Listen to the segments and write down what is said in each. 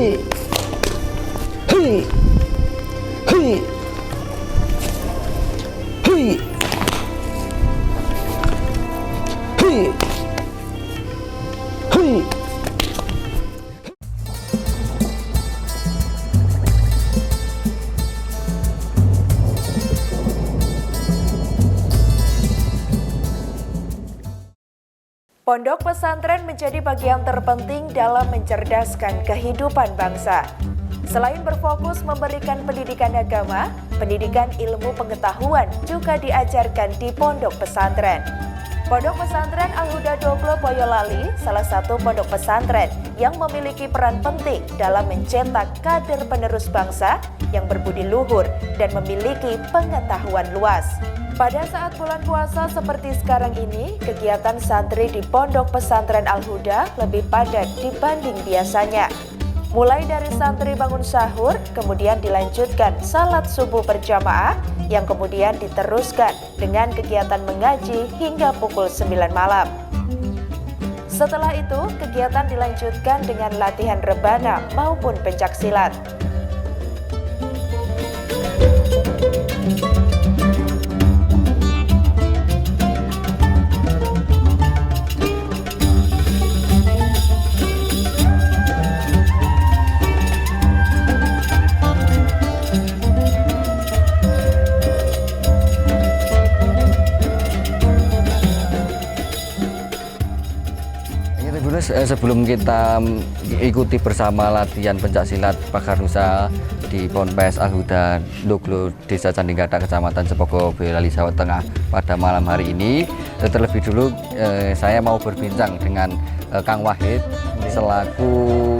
Hei. Hei. Hei. Hei. Hei. Hei. Pondok pesantren menjadi bagian terpenting dalam mencerdaskan kehidupan bangsa. Selain berfokus memberikan pendidikan agama, pendidikan ilmu pengetahuan juga diajarkan di pondok pesantren. Pondok pesantren Al-Huda Doglo Boyolali salah satu pondok pesantren yang memiliki peran penting dalam mencetak kader penerus bangsa yang berbudi luhur dan memiliki pengetahuan luas. Pada saat bulan puasa seperti sekarang ini, kegiatan santri di Pondok Pesantren Al-Huda lebih padat dibanding biasanya. Mulai dari santri bangun sahur, kemudian dilanjutkan salat subuh berjamaah, yang kemudian diteruskan dengan kegiatan mengaji hingga pukul 9 malam. Setelah itu, kegiatan dilanjutkan dengan latihan rebana maupun pencaksilat. Sebelum kita ikuti bersama latihan pencaksilat Pagar Nusa di Ponpes Al-Huda Doglo Desa Candinggata Kecamatan Cepogo Boyolali Jawa Tengah pada malam hari ini, terlebih dulu saya mau berbincang dengan Kang Wahid selaku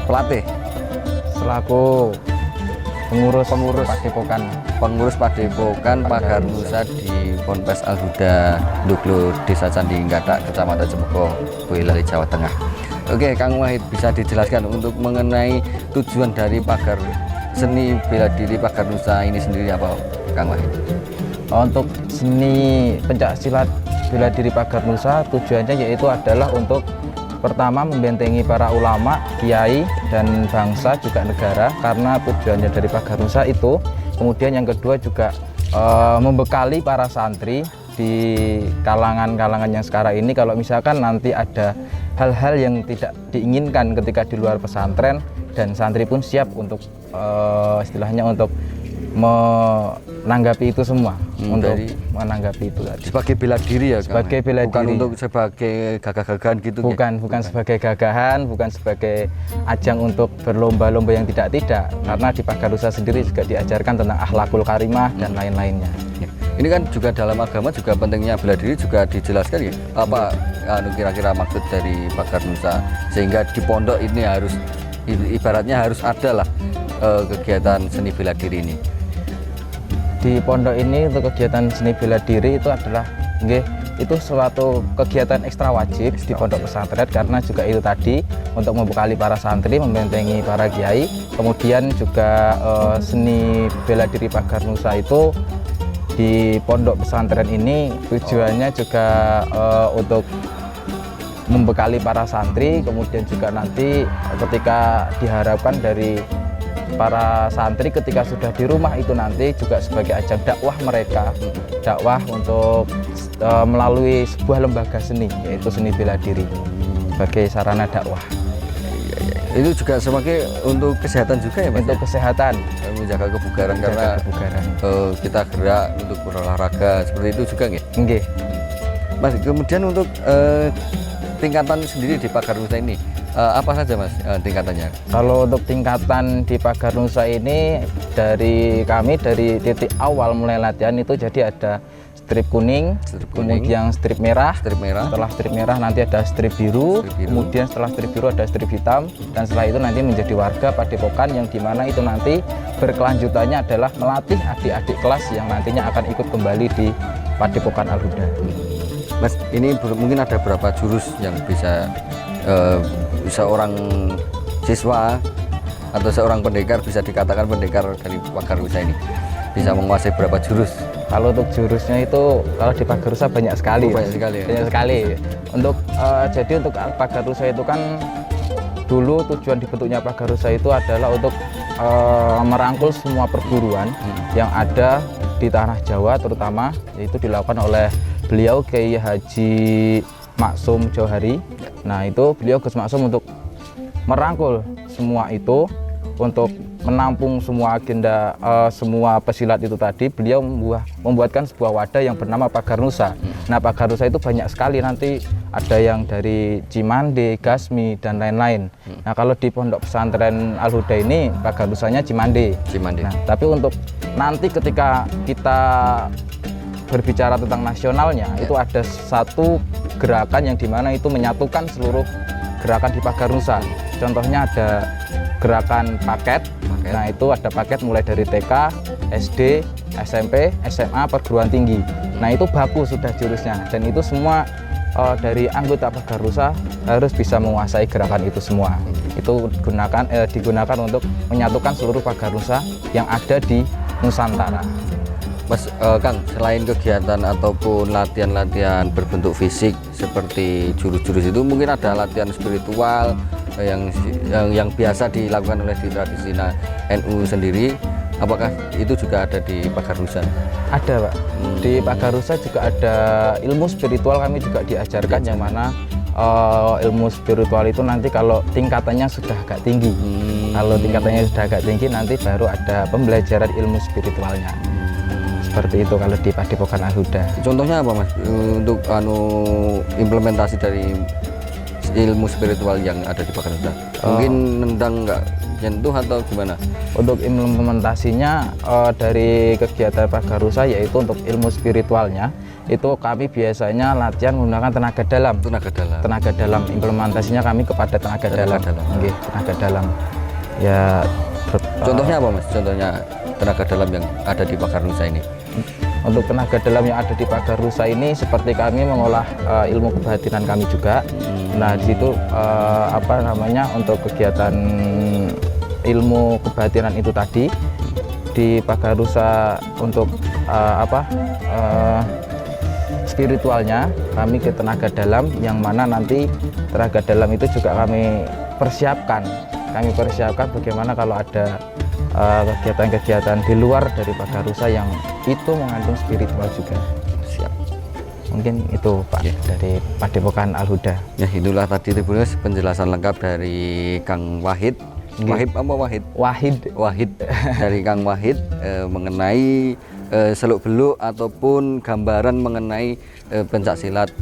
pelatih, selaku pengurus Padepokan Pagar Nusa di Ponpes Al-Huda Doglo Desa Candinggata Kecamatan Cepogo Boyolali Jawa Tengah. Oke, Kang Wahid, bisa dijelaskan untuk mengenai tujuan dari pagar seni bela diri Pagar Nusa ini sendiri apa, Kang Wahid? Untuk seni pencaksilat bela diri Pagar Nusa tujuannya yaitu adalah untuk pertama membentengi para ulama, kiai, dan bangsa juga negara, karena tujuannya dari Pagar Nusa itu. Kemudian yang kedua juga membekali para santri di kalangan-kalangan yang sekarang ini, kalau misalkan nanti ada hal-hal yang tidak diinginkan ketika di luar pesantren, dan santri pun siap untuk istilahnya untuk menanggapi itu semua, untuk menanggapi itu tadi. Sebagai bela diri ya, sebagai bela bukan diri. Untuk sebagai gagah-gagahan gitu. Bukan sebagai gagahan, bukan sebagai ajang untuk berlomba-lomba yang tidak. Karena di Pagar Nusa sendiri juga diajarkan tentang akhlakul karimah dan lain-lainnya. Ini kan juga dalam agama juga pentingnya bela diri juga dijelaskan ya. Apa kira-kira maksud dari Pagar Nusa sehingga di pondok ini harus ibaratnya harus ada lah kegiatan seni bela diri ini. Di pondok ini untuk kegiatan seni bela diri itu adalah itu suatu kegiatan ekstra wajib di pondok pesantren, karena juga itu tadi untuk membekali para santri, membentengi para kiai. Kemudian juga seni bela diri Pagar Nusa itu di pondok pesantren ini tujuannya juga untuk membekali para santri, kemudian juga nanti ketika diharapkan dari para santri ketika sudah di rumah itu nanti juga sebagai ajang dakwah mereka, dakwah untuk melalui sebuah lembaga seni, yaitu seni bela diri sebagai sarana dakwah. Itu juga sebagai untuk kesehatan juga ya, Mas? Untuk kesehatan, menjaga kebugaran, karena kita gerak untuk berolahraga seperti itu juga nggih? Mas, kemudian untuk tingkatan sendiri di Pagar Nusa ini apa saja, Mas, tingkatannya? Kalau untuk tingkatan di Pagar Nusa ini dari kami dari titik awal mulai latihan itu jadi ada strip kuning, kemudian strip merah. Setelah strip merah nanti ada strip biru, kemudian setelah strip biru ada strip hitam, dan setelah itu nanti menjadi warga Padepokan, yang dimana itu nanti berkelanjutannya adalah melatih adik-adik kelas yang nantinya akan ikut kembali di Padepokan Al-Huda. Mas, ini mungkin ada berapa jurus yang bisa seorang siswa atau seorang pendekar, bisa dikatakan pendekar dari Pagar Nusa ini bisa menguasai berapa jurus? Kalau untuk jurusnya itu kalau di Pagar Nusa banyak sekali. Banyak sekali. Untuk jadi untuk Pagar Nusa itu kan dulu tujuan dibentuknya Pagarusa itu adalah untuk merangkul semua perguruan yang ada di tanah Jawa terutama, yaitu dilakukan oleh beliau Kiai Haji Maksum Johari. Nah itu beliau Gus Maksum untuk merangkul semua itu, untuk menampung semua agenda semua pesilat itu tadi. Beliau membuatkan sebuah wadah yang bernama Pagarusa. Nah Pagarusa itu banyak sekali, nanti ada yang dari Cimande, Gasmi dan lain-lain. Nah kalau di Pondok Pesantren Al-Huda ini Pagarusanya Cimande. Nah, tapi untuk nanti ketika kita berbicara tentang nasionalnya, itu ada satu gerakan yang dimana itu menyatukan seluruh gerakan di Pagarusa. Contohnya ada gerakan paket. Nah itu ada paket mulai dari TK, SD, SMP, SMA, perguruan tinggi. Nah itu baku sudah jurusnya, dan itu semua dari anggota Pagarusa harus bisa menguasai gerakan itu semua. Itu digunakan untuk menyatukan seluruh Pagarusa yang ada di Nusantara. Mas Kang, selain kegiatan ataupun latihan-latihan berbentuk fisik seperti jurus-jurus itu, mungkin ada latihan spiritual yang biasa dilakukan oleh di tradisi NU sendiri. Apakah itu juga ada di Pagarusa? Ada Pak, di Pagarusa juga ada ilmu spiritual, kami juga diajarkan yang mana ilmu spiritual itu nanti kalau tingkatannya sudah agak tinggi. Kalau tingkatannya sudah agak tinggi nanti baru ada pembelajaran ilmu spiritualnya. Seperti itu kalau di Padepokan Al-Huda. Contohnya apa Mas untuk implementasi dari ilmu spiritual yang ada di Pagarusa? Mungkin nendang nggak nyentuh atau gimana? Untuk implementasinya dari kegiatan Pagarusa, yaitu untuk ilmu spiritualnya itu kami biasanya latihan menggunakan tenaga dalam. Tenaga dalam implementasinya kami kepada tenaga dalam. Okay, tenaga dalam. Ya. Contohnya apa Mas? Contohnya tenaga dalam yang ada di Pagarusa ini? Untuk tenaga dalam yang ada di Pagarusa ini seperti kami mengolah ilmu kebatinan kami juga. Nah di situ untuk kegiatan ilmu kebatinan itu tadi di Pagarusa untuk spiritualnya kami ke tenaga dalam, yang mana nanti tenaga dalam itu juga kami persiapkan bagaimana kalau ada kegiatan-kegiatan di luar dari Pagarusa yang itu mengandung spiritual juga. Siap. Mungkin itu Pak dari Padepokan Al-Huda. Ya itulah tadi Tribuners penjelasan lengkap dari Kang Wahid. Wahid dari Kang Wahid mengenai seluk-beluk ataupun gambaran mengenai pencak silat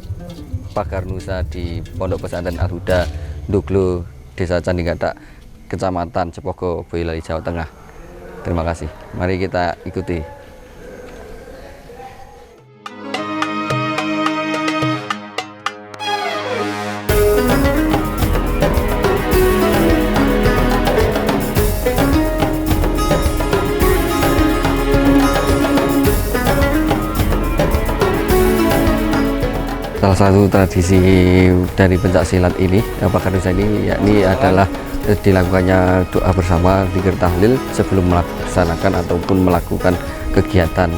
Pagarusa di Pondok Pesantren Al-Huda, Ndoglo, Desa Candingadak, Kecamatan Cepogo, Boyolali, Jawa Tengah. Terima kasih. Mari kita ikuti. Salah satu tradisi dari pencak silat ini, Pagarusa ini, yakni adalah dilakukannya doa bersama zikir tahlil sebelum melaksanakan ataupun melakukan kegiatan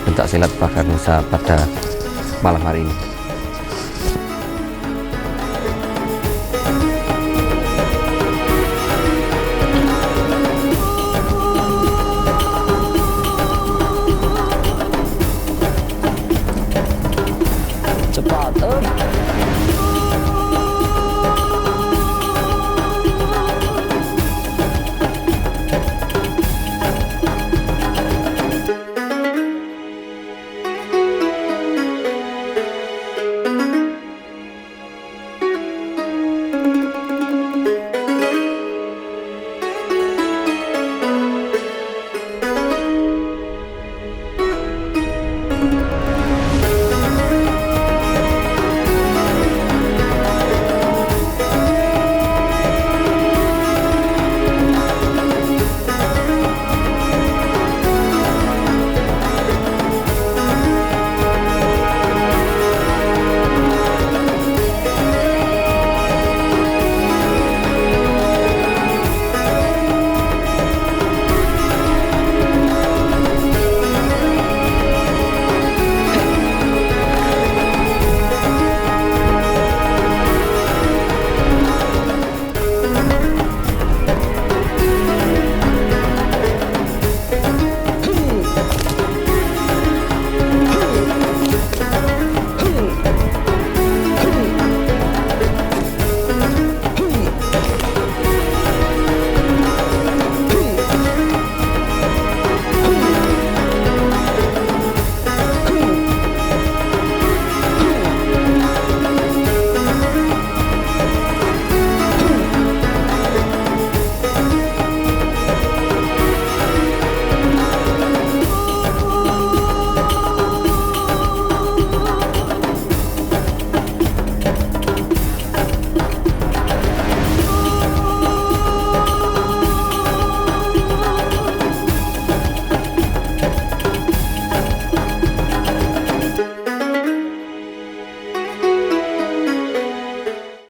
pencak silat Pagarusa pada malam hari ini.